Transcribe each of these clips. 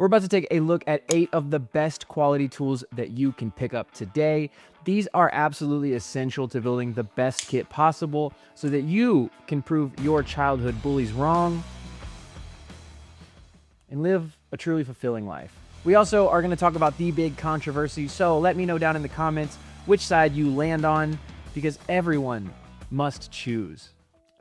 We're about to take a look at 8 of the best quality tools that you can pick up today. These are absolutely essential to building the best kit possible so that you can prove your childhood bullies wrong and live a truly fulfilling life. We also are going to talk about the big controversy, so let me know down in the comments which side you land on, because everyone must choose.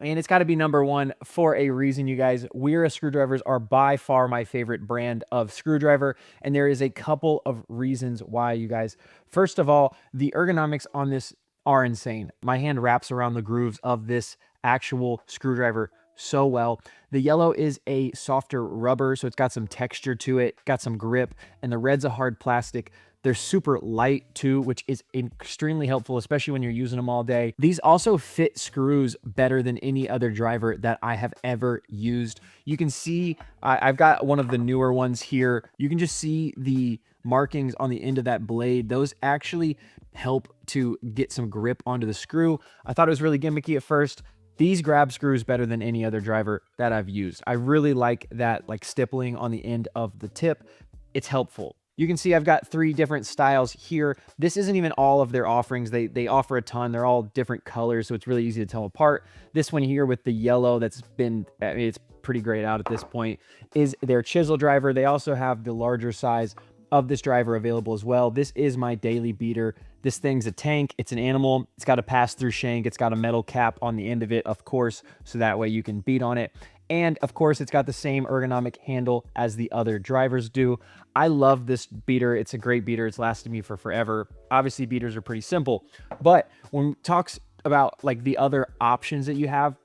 And it's got to be number one for a reason, you guys. Wera screwdrivers are by far my favorite brand of screwdriver, and there is a couple of reasons why, you guys. First of all, the ergonomics on this are insane. My hand wraps around the grooves of this actual screwdriver so well. The yellow is a softer rubber, so it's got some texture to it, got some grip, and the red's a hard plastic. They're super light too, which is extremely helpful, especially when you're using them all day. These also fit screws better than any other driver that I have ever used. You can see, I've got one of the newer ones here. You can just see the markings on the end of that blade. Those actually help to get some grip onto the screw. I thought it was really gimmicky at first. These grab screws better than any other driver that I've used. I really like that stippling on the end of the tip. It's helpful. You can see I've got 3 different styles here. This isn't even all of their offerings. They offer a ton. They're all different colors, so it's really easy to tell apart. This one here with the yellow that's been, I mean, it's pretty grayed out at this point, is their chisel driver. They also have the larger size of this driver available as well. This is my daily beater. This thing's a tank. It's an animal. It's got a pass-through shank. It's got a metal cap on the end of it, of course, so that way you can beat on it. And of course, it's got the same ergonomic handle as the other drivers do. I love this beater. It's a great beater. It's lasted me for forever. Obviously, beaters are pretty simple, but when we talk about the other options that you have,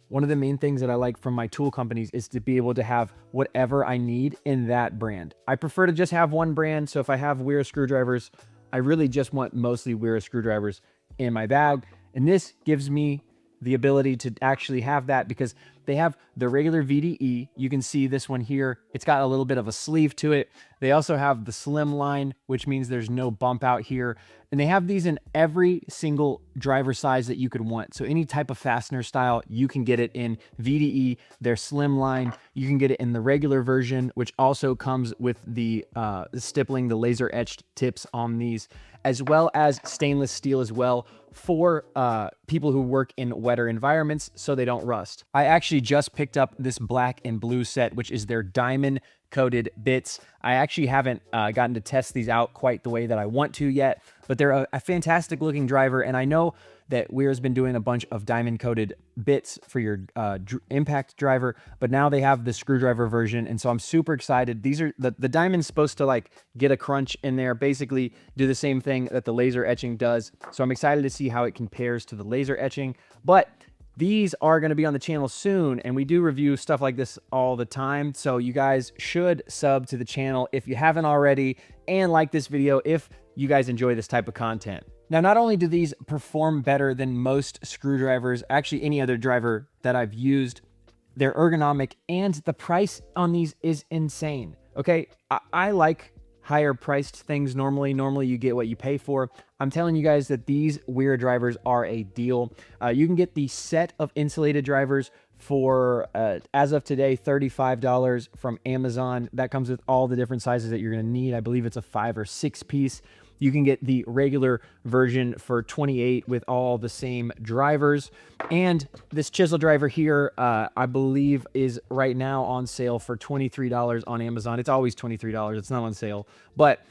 one of the main things that I like from my tool companies is to be able to have whatever I need in that brand. I prefer to just have one brand. So if I have Wera screwdrivers, I really just want mostly Wera screwdrivers in my bag. And this gives me the ability to actually have that because they have the regular VDE. You can see this one here. It's got a little bit of a sleeve to it. They also have the slim line, which means there's no bump out here. And they have these in every single driver size that you could want. So any type of fastener style, you can get it in VDE, their slim line. You can get it in the regular version, which also comes with the stippling, the laser etched tips on these, as well as stainless steel as well for people who work in wetter environments so they don't rust. I actually just picked up this black and blue set, which is their diamond coated bits. I actually haven't gotten to test these out quite the way that I want to yet, but they're a fantastic looking driver. And I know that Wera's been doing a bunch of diamond coated bits for your impact driver, but now they have the screwdriver version. And so I'm super excited. These are the diamond's supposed to get a crunch in there, basically do the same thing that the laser etching does. So I'm excited to see how it compares to the laser etching, but these are going to be on the channel soon, and we do review stuff like this all the time. So you guys should sub to the channel if you haven't already, and like this video if you guys enjoy this type of content. Now, not only do these perform better than most screwdrivers, actually any other driver that I've used, they're ergonomic, and the price on these is insane. Okay, I like higher priced things normally. Normally you get what you pay for. I'm telling you guys that these Wera drivers are a deal. You can get the set of insulated drivers for, as of today, $35 from Amazon. That comes with all the different sizes that you're going to need. I believe it's a 5 or 6 piece. You can get the regular version for $28 with all the same drivers. And this chisel driver here, I believe is right now on sale for $23 on Amazon. It's always $23. It's not on sale, but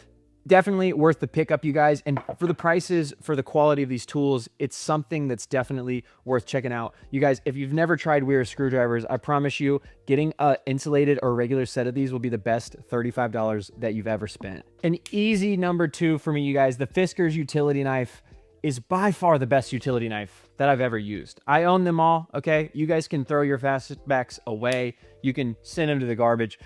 definitely worth the pickup, you guys. And for the prices, for the quality of these tools, it's something that's definitely worth checking out. You guys, if you've never tried Wera screwdrivers, I promise you getting a insulated or regular set of these will be the best $35 that you've ever spent. An easy number 2 for me, you guys, the Fiskars utility knife is by far the best utility knife that I've ever used. I own them all, okay? You guys can throw your fastbacks away. You can send them to the garbage.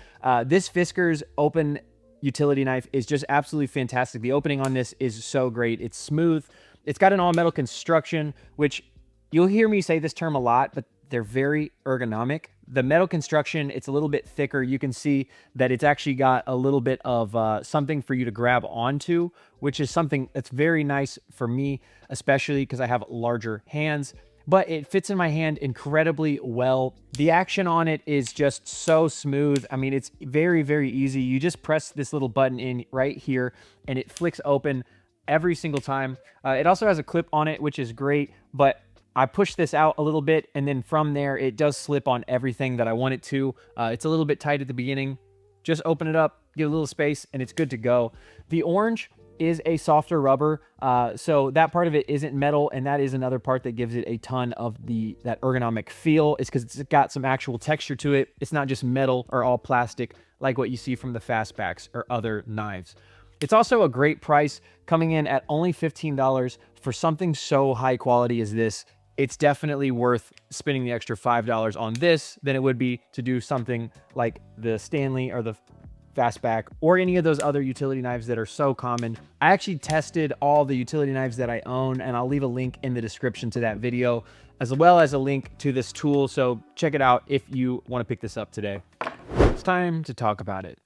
This Fiskars open utility knife is just absolutely fantastic. The opening on this is so great. It's smooth. It's got an all metal construction, which you'll hear me say this term a lot, but they're very ergonomic. The metal construction, it's a little bit thicker. You can see that it's actually got a little bit of something for you to grab onto, which is something that's very nice for me, especially because I have larger hands. but it fits in my hand incredibly well. The action on it is just so smooth. I mean, it's very, very easy. You just press this little button in right here and it flicks open every single time. It also has a clip on it, which is great, but I push this out a little bit, and then from there, it does slip on everything that I want it to. It's a little bit tight at the beginning. Just open it up, give a little space, and it's good to go. The orange is a softer rubber, so that part of it isn't metal, and that is another part that gives it a ton of that ergonomic feel. It's because it's got some actual texture to it. It's not just metal or all plastic like what you see from the fastbacks or other knives. It's also a great price, coming in at only $15 for something so high quality as this. It's definitely worth spending the extra $5 on this than it would be to do something like the Stanley or the Fastback or any of those other utility knives that are so common. I actually tested all the utility knives that I own, and I'll leave a link in the description to that video, as well as a link to this tool. So check it out if you want to pick this up today. It's time to talk about it.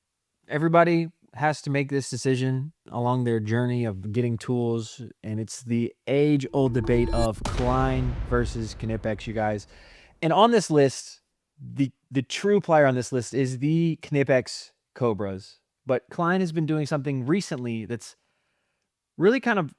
Everybody has to make this decision along their journey of getting tools, and it's the age-old debate of Klein versus Knipex, you guys. And on this list, the true plier on this list is the Knipex Cobras, but Klein has been doing something recently that's really kind of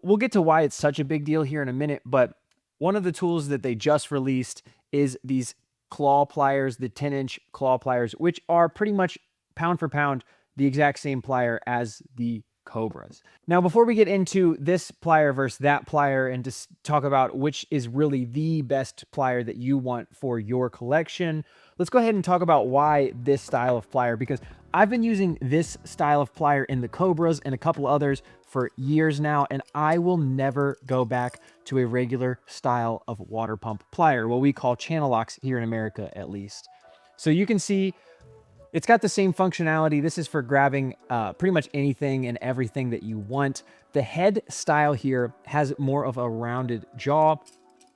we'll get to why it's such a big deal here in a minute, but one of the tools that they just released is these Klaw pliers, the 10-inch Klaw pliers, which are pretty much pound for pound the exact same plier as the Cobras. Now, before we get into this plier versus that plier and to talk about which is really the best plier that you want for your collection, let's go ahead and talk about why this style of plier, because I've been using this style of plier in the Cobras and a couple others for years now, and I will never go back to a regular style of water pump plier, what we call channel locks here in America at least. So you can see it's got the same functionality. This is for grabbing pretty much anything and everything that you want. The head style here has more of a rounded jaw,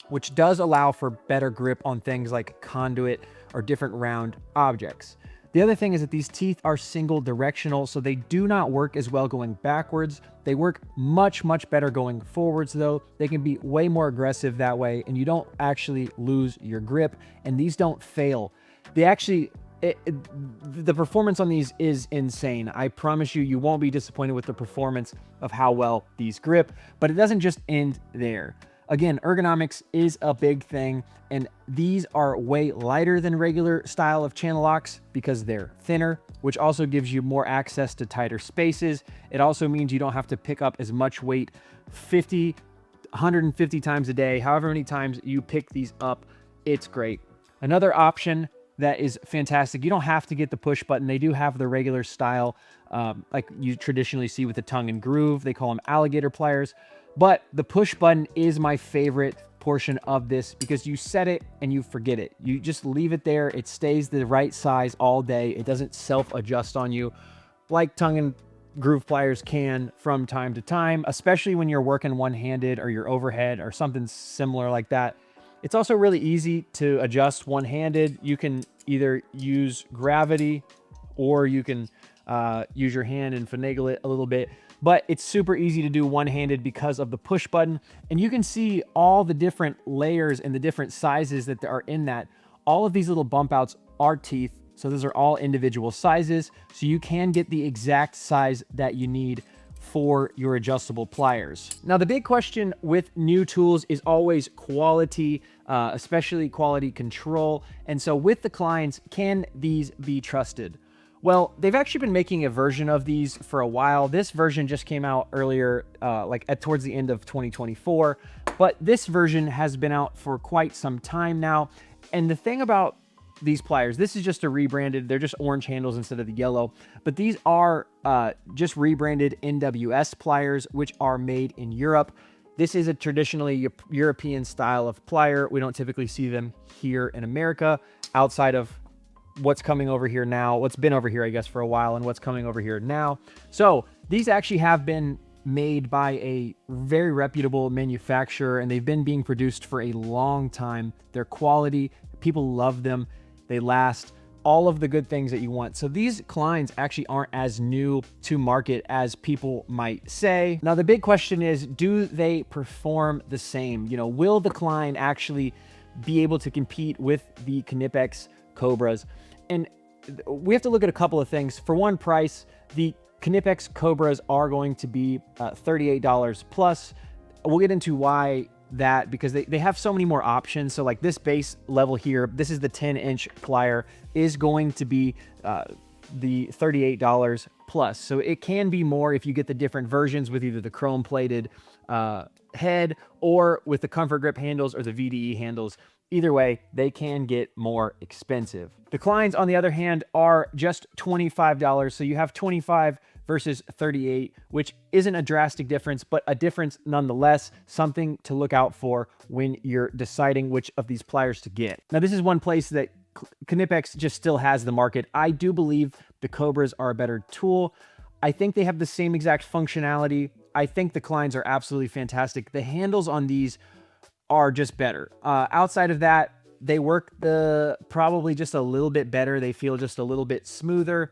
which does allow for better grip on things like conduit or different round objects. The other thing is that these teeth are single directional, so they do not work as well going backwards. They work much, much better going forwards though. They can be way more aggressive that way, and you don't actually lose your grip, and these don't fail. They actually, the performance on these is insane. I promise you, you won't be disappointed with the performance of how well these grip, but it doesn't just end there. Again, ergonomics is a big thing, and these are way lighter than regular style of channel locks because they're thinner, which also gives you more access to tighter spaces. It also means you don't have to pick up as much weight 50, 150 times a day, however many times you pick these up. It's great. Another option that is fantastic, you don't have to get the push button. They do have the regular style, like you traditionally see with the tongue and groove. They call them alligator pliers. But the push button is my favorite portion of this because you set it and you forget it. You just leave it there. It stays the right size all day. It doesn't self-adjust on you like tongue and groove pliers can from time to time, especially when you're working one-handed or you're overhead or something similar like that. It's also really easy to adjust one-handed. You can either use gravity or you can use your hand and finagle it a little bit. But it's super easy to do one-handed because of the push button. And you can see all the different layers and the different sizes that are in that. All of these little bump outs are teeth. So those are all individual sizes. So you can get the exact size that you need for your adjustable pliers. Now, the big question with new tools is always quality, especially quality control. And so with the Kleins, can these be trusted? Well, they've actually been making a version of these for a while. This version just came out earlier, towards the end of 2024, but this version has been out for quite some time now. And the thing about these pliers, this is just a rebranded, they're just orange handles instead of the yellow, but these are just rebranded NWS pliers, which are made in Europe. This is a traditionally European style of plier. We don't typically see them here in America outside of what's coming over here now, what's been over here, I guess, for a while, and what's coming over here now. So these actually have been made by a very reputable manufacturer, and they've been being produced for a long time. They're quality, people love them, they last. all of the good things that you want. So these Kleins actually aren't as new to market as people might say. Now, the big question is, do they perform the same? You know, will the Klein actually be able to compete with the Knipex Cobras? And we have to look at a couple of things. For one, price, the Knipex Cobras are going to be $38 plus. We'll get into why that, because they have so many more options. So like this base level here, this is the 10-inch plier, is going to be the $38 plus. So it can be more if you get the different versions with either the chrome plated head or with the comfort grip handles or the VDE handles. Either way, they can get more expensive. The Kleins, on the other hand, are just $25. So you have 25 versus 38, which isn't a drastic difference, but a difference nonetheless, something to look out for when you're deciding which of these pliers to get. Now, this is one place that Knipex just still has the market. I do believe the Cobras are a better tool. I think they have the same exact functionality. I think the Kleins are absolutely fantastic. The handles on these are just better. Outside of that, they work probably just a little bit better. They feel just a little bit smoother.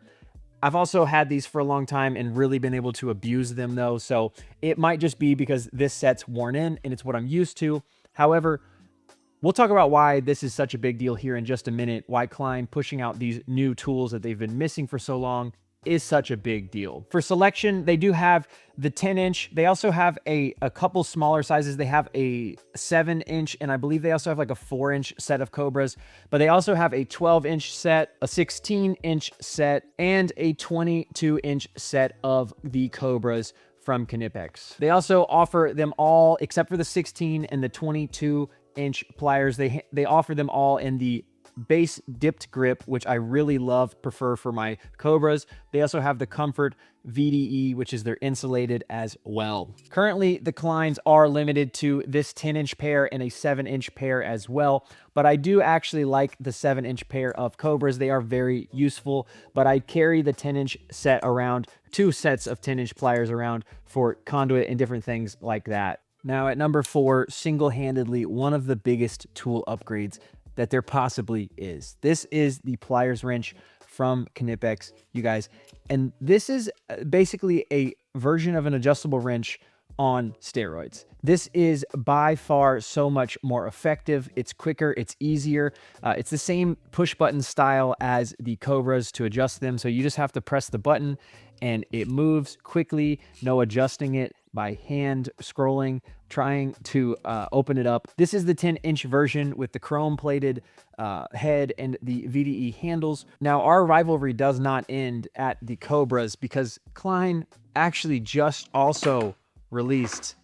I've also had these for a long time and really been able to abuse them though. So it might just be because this set's worn in and it's what I'm used to. However, we'll talk about why this is such a big deal here in just a minute, why Klein pushing out these new tools that they've been missing for so long is such a big deal. For selection, they do have the 10-inch. They also have a couple smaller sizes. They have a 7-inch, and I believe they also have like a 4-inch set of Cobras, but they also have a 12-inch set, a 16-inch set, and a 22-inch set of the Cobras from Knipex. They also offer them all, except for the 16 and the 22-inch pliers. They offer them all in the base dipped grip, which I really prefer for my Cobras. They also have the Comfort VDE, which is their insulated as well. Currently, the Kleins are limited to this 10-inch pair and a 7-inch pair as well, but I do actually like the 7-inch pair of Cobras. They are very useful, but I carry the 10-inch set around, 2 sets of 10-inch pliers around for conduit and different things like that. Now at number 4, single-handedly one of the biggest tool upgrades that there possibly is. This is the Pliers wrench from Knipex, you guys. And this is basically a version of an adjustable wrench on steroids. This is by far so much more effective. It's quicker, it's easier. It's the same push button style as the Cobras to adjust them. So you just have to press the button and it moves quickly, no adjusting it by hand scrolling, trying to open it up. This is the 10-inch version with the chrome plated head and the VDE handles. Now, our rivalry does not end at the Cobras because Klein actually just also released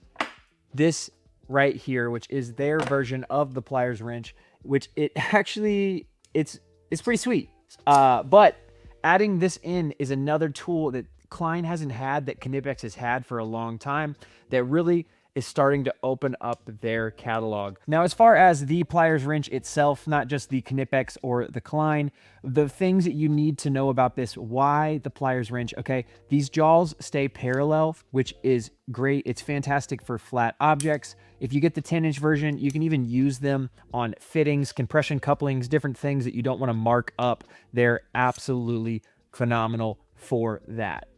this right here, which is their version of the Pliers wrench, which it's pretty sweet. But adding this in is another tool that Klein hasn't had, that Knipex has had for a long time, that really is starting to open up their catalog. Now, as far as the Pliers wrench itself, not just the Knipex or the Klein, the things that you need to know about this, why the Pliers wrench, okay? These jaws stay parallel, which is great. It's fantastic for flat objects. If you get the 10-inch version, you can even use them on fittings, compression couplings, different things that you don't want to mark up. They're absolutely phenomenal for that.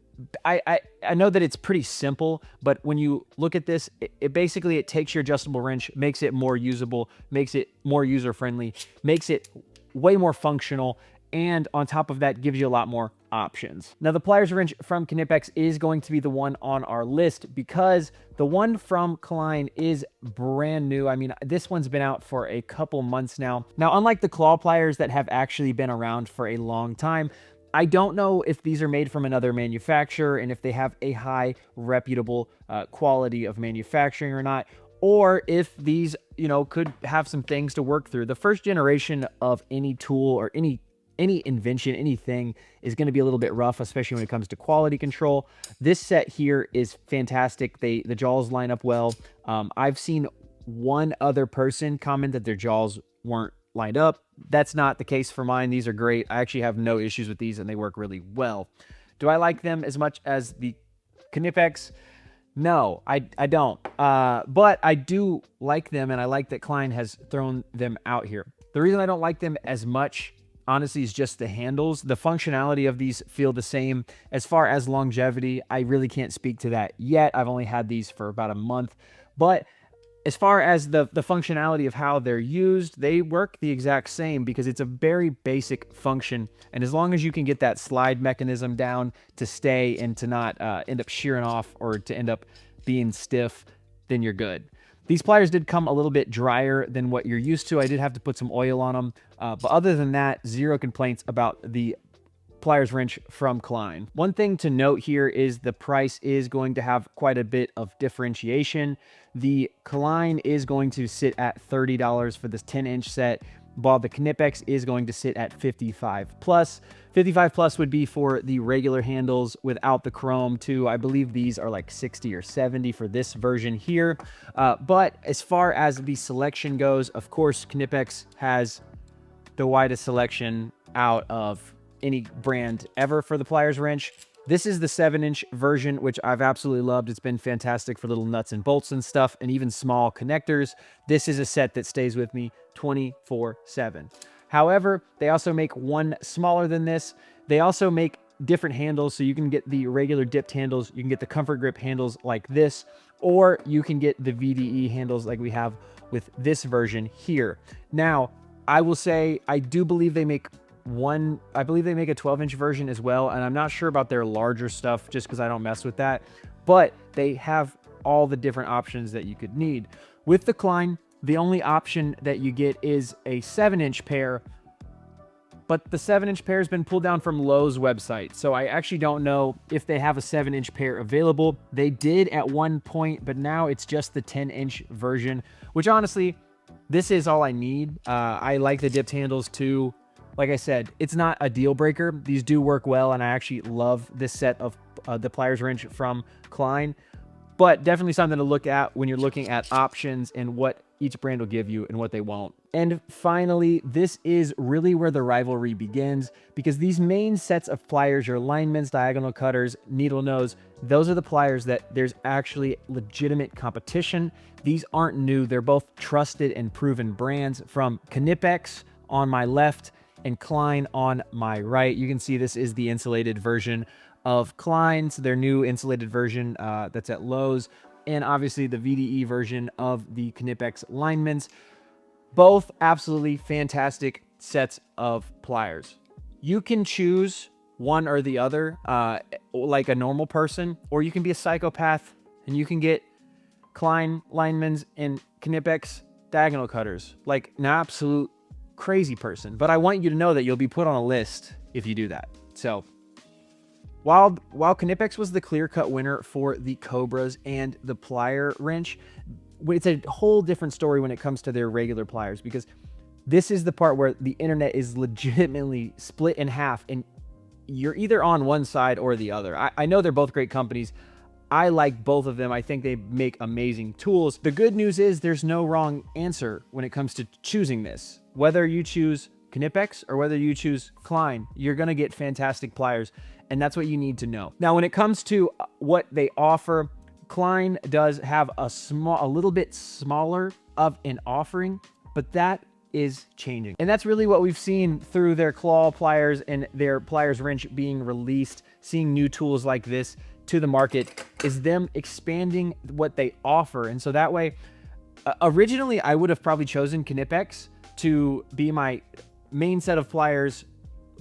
I know that it's pretty simple, but when you look at this, it basically takes your adjustable wrench, makes it more usable, makes it more user-friendly, makes it way more functional, and on top of that, gives you a lot more options. Now, the Pliers wrench from Knipex is going to be the one on our list because the one from Klein is brand new. I mean, this one's been out for a couple months now. Now, unlike the Klaw pliers that have actually been around for a long time, I don't know if these are made from another manufacturer and if they have a high reputable quality of manufacturing or not, or if these, could have some things to work through. The first generation of any tool or any invention, anything is going to be a little bit rough, especially when it comes to quality control. This set here is fantastic. The jaws line up well. I've seen one other person comment that their jaws weren't lined up. That's not the case for mine. These are great. I actually have no issues with these and they work really well. Do I like them as much as the Knipex? No, I don't. But I do like them, and I like that Klein has thrown them out here. The reason I don't like them as much honestly is just the handles. The functionality of these feel the same. As far as longevity, I really can't speak to that yet. I've only had these for about a month. But as far as the functionality of how they're used, they work the exact same because it's a very basic function. And as long as you can get that slide mechanism down to stay and to not end up shearing off or to end up being stiff, then you're good. These pliers did come a little bit drier than what you're used to. I did have to put some oil on them. But other than that, zero complaints about the pliers wrench from Klein. One thing to note here is the price is going to have quite a bit of differentiation. The Klein is going to sit at $30 for this 10-inch set, while the Knipex is going to sit at $55 plus. $55 plus would be for the regular handles without the chrome too. I believe these are like $60 or $70 for this version here. But as far as the selection goes, of course, Knipex has the widest selection out of any brand ever for the pliers wrench. This is the 7-inch version, which I've absolutely loved. It's been fantastic for little nuts and bolts and stuff, and even small connectors. This is a set that stays with me 24/7. However, they also make one smaller than this. They also make different handles, so you can get the regular dipped handles, you can get the comfort grip handles like this, or you can get the VDE handles like we have with this version here. Now, I will say, I do believe they make I believe they make a 12-inch version as well, and I'm not sure about their larger stuff just because I don't mess with that, but they have all the different options that you could need. With the Klein, the only option that you get is a 7-inch pair, but the 7-inch pair has been pulled down from Lowe's website, so I actually don't know if they have a 7-inch pair available. They did at one point, but now it's just the 10-inch version, which honestly, this is all I need. I like the dipped handles too. Like I said, it's not a deal breaker. These do work well, and I actually love this set of the pliers wrench from Klein, but definitely something to look at when you're looking at options and what each brand will give you and what they won't. And finally, this is really where the rivalry begins, because these main sets of pliers, your Lineman's, diagonal cutters, needle nose, those are the pliers that there's actually legitimate competition. These aren't new. They're both trusted and proven brands, from Knipex on my left and Klein on my right. You can see this is the insulated version of Klein's, their new insulated version that's at Lowe's, and obviously the VDE version of the Knipex Lineman's. Both absolutely fantastic sets of pliers. You can choose one or the other like a normal person, or you can be a psychopath and you can get Klein Lineman's and Knipex diagonal cutters like an absolute crazy person. But I want you to know that you'll be put on a list if you do that. So while Knipex was the clear-cut winner for the Cobras and the plier wrench, it's a whole different story when it comes to their regular pliers, because this is the part where the internet is legitimately split in half and you're either on one side or the other. I know they're both great companies. I like both of them. I think they make amazing tools. The good news is there's no wrong answer when it comes to choosing this. Whether you choose Knipex or whether you choose Klein, you're going to get fantastic pliers, and that's what you need to know. Now, when it comes to what they offer, Klein does have a little bit smaller of an offering, but that is changing. And that's really what we've seen through their Klaw pliers and their pliers wrench being released, seeing new tools like this to the market, is them expanding what they offer. And so that way, originally I would have probably chosen Knipex to be my main set of pliers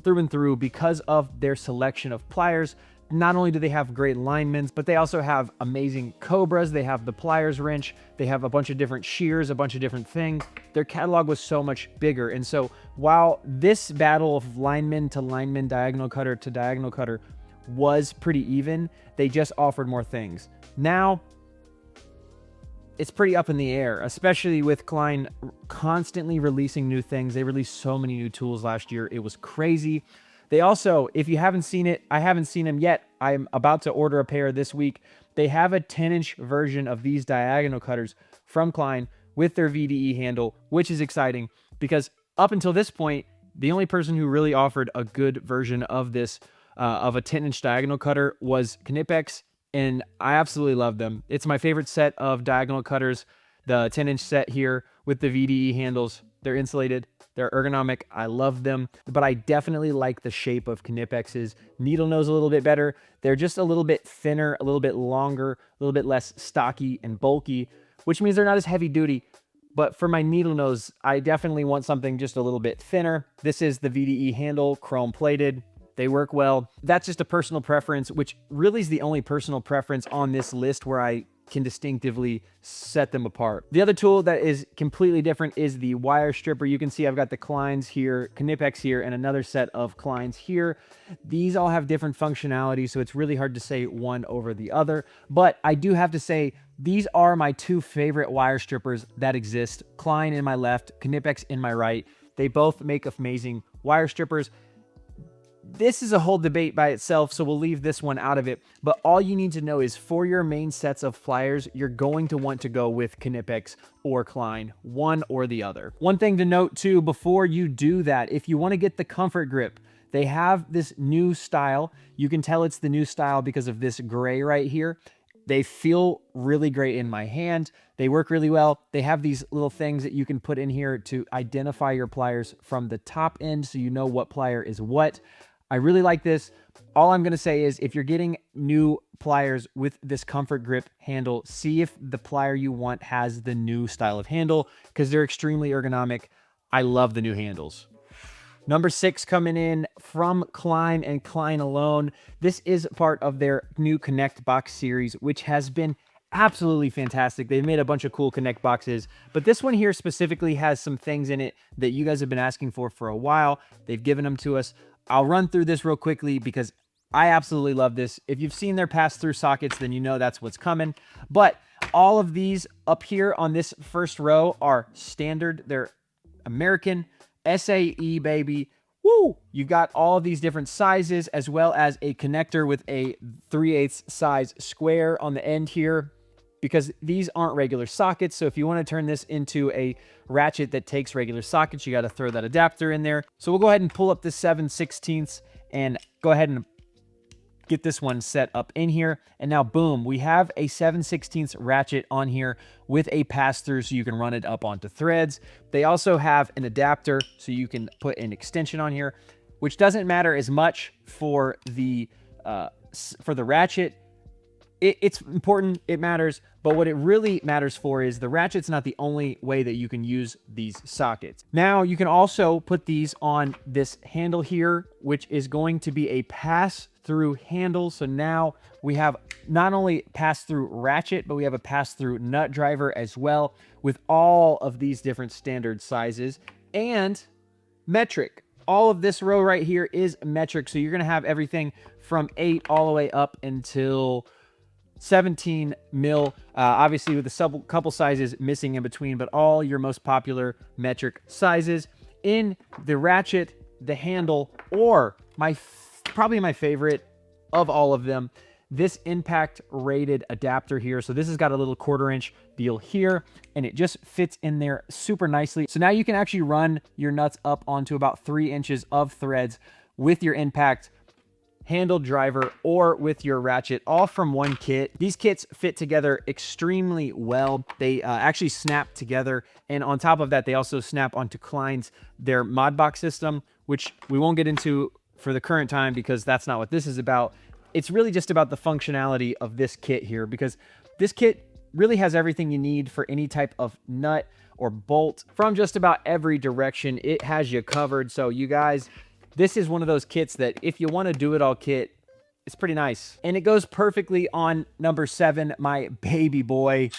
through and through because of their selection of pliers. Not only do they have great Linemans, but they also have amazing Cobras. They have the pliers wrench. They have a bunch of different shears, a bunch of different things. Their catalog was so much bigger. And so while this battle of lineman to lineman, diagonal cutter to diagonal cutter was pretty even, they just offered more things. Now, it's pretty up in the air, especially with Klein constantly releasing new things. They released so many new tools last year. It was crazy. They also, if you haven't seen it, I haven't seen them yet. I'm about to order a pair this week. They have a 10-inch version of these diagonal cutters from Klein with their VDE handle, which is exciting because up until this point, the only person who really offered a good version of this, of a 10-inch diagonal cutter, was Knipex, and I absolutely love them. It's my favorite set of diagonal cutters, the 10-inch set here with the VDE handles. They're insulated. They're ergonomic. I love them, but I definitely like the shape of Knipex's needle nose a little bit better. They're just a little bit thinner, a little bit longer, a little bit less stocky and bulky, which means they're not as heavy duty. But for my needle nose, I definitely want something just a little bit thinner. This is the VDE handle, chrome plated. They work well. That's just a personal preference, which really is the only personal preference on this list where I can distinctively set them apart. The other tool that is completely different is the wire stripper. You can see I've got the Kleins here, Knipex here, and another set of Kleins here. These all have different functionality, so it's really hard to say one over the other. But I do have to say, these are my two favorite wire strippers that exist. Klein in my left, Knipex in my right. They both make amazing wire strippers. This is a whole debate by itself, so we'll leave this one out of it. But all you need to know is for your main sets of pliers, you're going to want to go with Knipex or Klein, one or the other. One thing to note too, before you do that, if you want to get the comfort grip, they have this new style. You can tell it's the new style because of this gray right here. They feel really great in my hand. They work really well. They have these little things that you can put in here to identify your pliers from the top end so you know what plier is what. I really like this. All I'm going to say is if you're getting new pliers with this comfort grip handle, see if the plier you want has the new style of handle because they're extremely ergonomic. I love the new handles. Number 6 coming in from Klein and Klein alone. This is part of their new Connect box series, which has been absolutely fantastic. They've made a bunch of cool Connect boxes, but this one here specifically has some things in it that you guys have been asking for a while. They've given them to us. I'll run through this real quickly because I absolutely love this. If you've seen their pass-through sockets, then you know that's what's coming. But all of these up here on this first row are standard. They're American SAE, baby. Woo! You've got all of these different sizes as well as a connector with a 3/8 size square on the end here because these aren't regular sockets. So if you want to turn this into a ratchet that takes regular sockets, you got to throw that adapter in there. So we'll go ahead and pull up this 7/16 and go ahead and get this one set up in here. And now, boom, we have a 7/16 ratchet on here with a pass-through so you can run it up onto threads. They also have an adapter so you can put an extension on here, which doesn't matter as much for the ratchet. It's important, it matters, but what it really matters for is the ratchet's not the only way that you can use these sockets. Now, you can also put these on this handle here, which is going to be a pass-through handle. So now we have not only pass-through ratchet, but we have a pass-through nut driver as well with all of these different standard sizes and metric. All of this row right here is metric. So you're going to have everything from 8 all the way up until 17 mil, obviously with a couple sizes missing in between, but all your most popular metric sizes. In the ratchet, the handle, or probably my favorite of all of them, this impact rated adapter here. So this has got a little 1/4 inch deal here and it just fits in there super nicely. So now you can actually run your nuts up onto about 3 inches of threads with your impact handle driver or with your ratchet, all from one kit. These kits fit together extremely well. They actually snap together, and on top of that, they also snap onto Klein's, their mod box system, which we won't get into for the current time because that's not what this is about. It's really just about the functionality of this kit here, because this kit really has everything you need for any type of nut or bolt from just about every direction. It has you covered. So you guys, this is one of those kits that if you want to do it all kit, it's pretty nice. And it goes perfectly on number 7, my baby boy,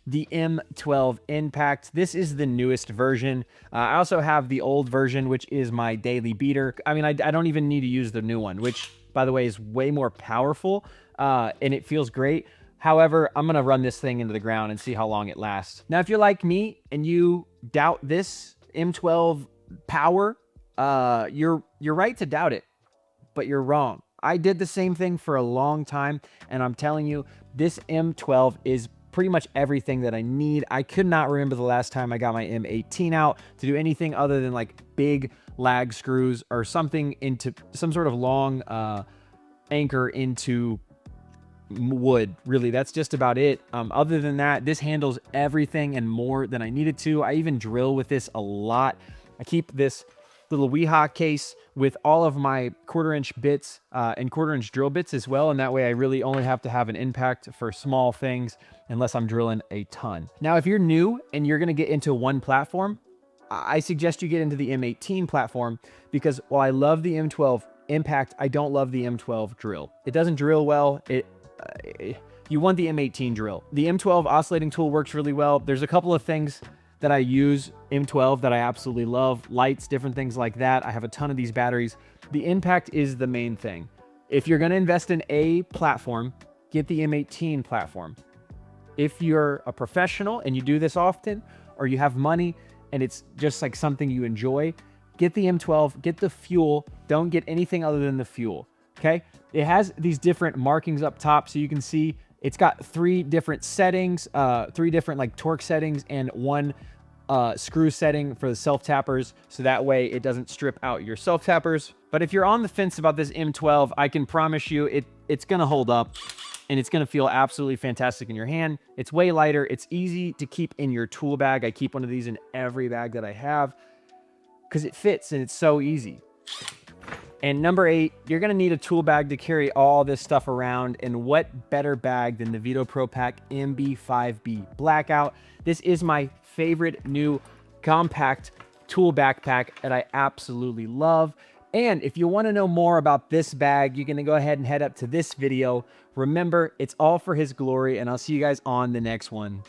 the M12 Impact. This is the newest version. I also have the old version, which is my daily beater. I mean, I don't even need to use the new one, which, by the way, is way more powerful, and it feels great. However, I'm going to run this thing into the ground and see how long it lasts. Now, if you're like me and you doubt this M12 power, you're right to doubt it, but you're wrong. I did the same thing for a long time, and I'm telling you, this M12 is pretty much everything that I need. I could not remember the last time I got my M18 out to do anything other than like big lag screws or something into some sort of long anchor into wood. Really, that's just about it. Other than that, this handles everything and more than I needed to. I even drill with this a lot. I keep this little Weehaw case with all of my 1/4-inch bits and 1/4-inch drill bits as well, and that way I really only have to have an impact for small things unless I'm drilling a ton. Now, if you're new and you're going to get into one platform, I suggest you get into the M18 platform, because while I love the M12 impact, I don't love the M12 drill. It doesn't drill well. You want the M18 drill. The M12 oscillating tool works really well. There's a couple of things that I use M12 that I absolutely love, lights, different things like that. I have a ton of these batteries. The impact is the main thing. If you're going to invest in a platform, get the M18 platform. If you're a professional and you do this often, or you have money and it's just like something you enjoy, get the M12, get the fuel. Don't get anything other than the fuel, okay? It has these different markings up top, so you can see it's got 3 different settings, 3 different like torque settings, and 1 screw setting for the self-tappers, so that way it doesn't strip out your self-tappers. But if you're on the fence about this M12, I can promise you it's gonna hold up, and it's gonna feel absolutely fantastic in your hand. It's way lighter. It's easy to keep in your tool bag. I keep one of these in every bag that I have because it fits and it's so easy. And number 8, you're gonna need a tool bag to carry all this stuff around, and what better bag than the Veto Pro Pack MB5B Blackout. This is my favorite new compact tool backpack that I absolutely love. And if you want to know more about this bag, you're going to go ahead and head up to this video. Remember, it's all for his glory, and I'll see you guys on the next one.